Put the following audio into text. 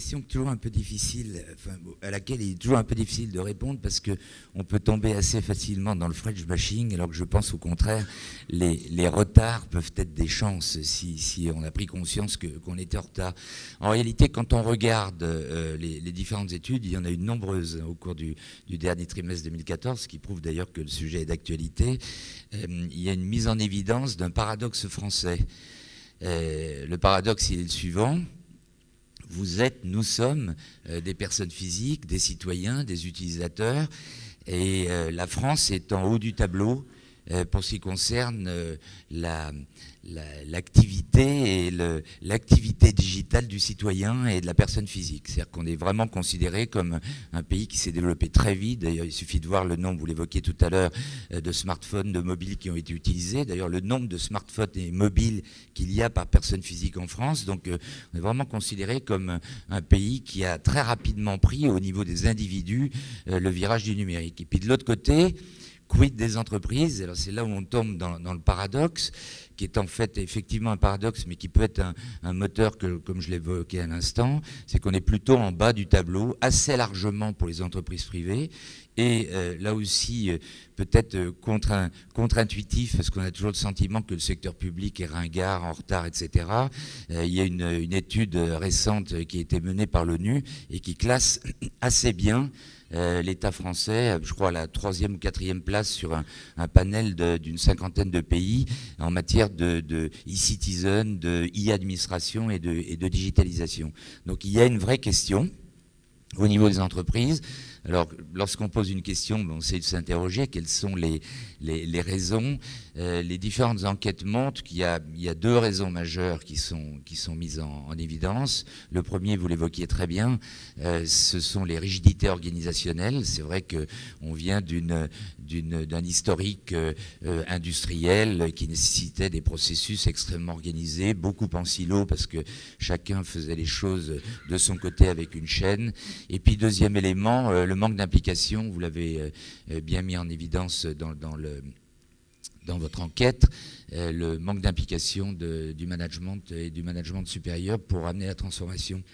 question toujours un peu difficile, à laquelle il est toujours un peu difficile de répondre parce qu'on peut tomber assez facilement dans le French bashing, alors que je pense au contraire, les retards peuvent être des chances si on a pris conscience qu'on était en retard. En réalité, quand on regarde les différentes études, il y en a eu nombreuses au cours du dernier trimestre 2014, ce qui prouve d'ailleurs que le sujet est d'actualité. Il y a une mise en évidence d'un paradoxe français. Le paradoxe, il est le suivant. Nous sommes des personnes physiques, des citoyens, des utilisateurs, et la France est en haut du tableau pour ce qui concerne l'activité et l'activité digitale du citoyen et de la personne physique. C'est-à-dire qu'on est vraiment considéré comme un pays qui s'est développé très vite. D'ailleurs, il suffit de voir le nombre, vous l'évoquiez tout à l'heure, de smartphones, de mobiles qui ont été utilisés. D'ailleurs, le nombre de smartphones et mobiles qu'il y a par personne physique en France. Donc, on est vraiment considéré comme un pays qui a très rapidement pris, au niveau des individus, le virage du numérique. Et puis, de l'autre côté, quid des entreprises? Alors c'est là où on tombe dans le paradoxe, qui est en fait effectivement un paradoxe, mais qui peut être un moteur, comme je l'évoquais à l'instant, c'est qu'on est plutôt en bas du tableau, assez largement pour les entreprises privées, et là aussi peut-être contre-intuitif, parce qu'on a toujours le sentiment que le secteur public est ringard, en retard, etc. Il y a une étude récente qui a été menée par l'ONU et qui classe assez bien l'État français, je crois, à la 3e ou 4e place sur un panel d'une cinquantaine de pays en matière de e-citizen, de e-administration et de digitalisation. Donc il y a une vraie question au niveau des entreprises. Alors, lorsqu'on pose une question, on essaie de s'interroger quelles sont les raisons. Les différentes enquêtes montrent qu'il y a deux raisons majeures qui sont mises en évidence. Le premier, vous l'évoquiez très bien, ce sont les rigidités organisationnelles. C'est vrai qu'on vient d'un historique industriel qui nécessitait des processus extrêmement organisés, beaucoup en silo, parce que chacun faisait les choses de son côté avec une chaîne. Et puis, deuxième élément, le manque d'implication, vous l'avez bien mis en évidence dans votre enquête, le manque d'implication du management et du management supérieur pour amener la transformation.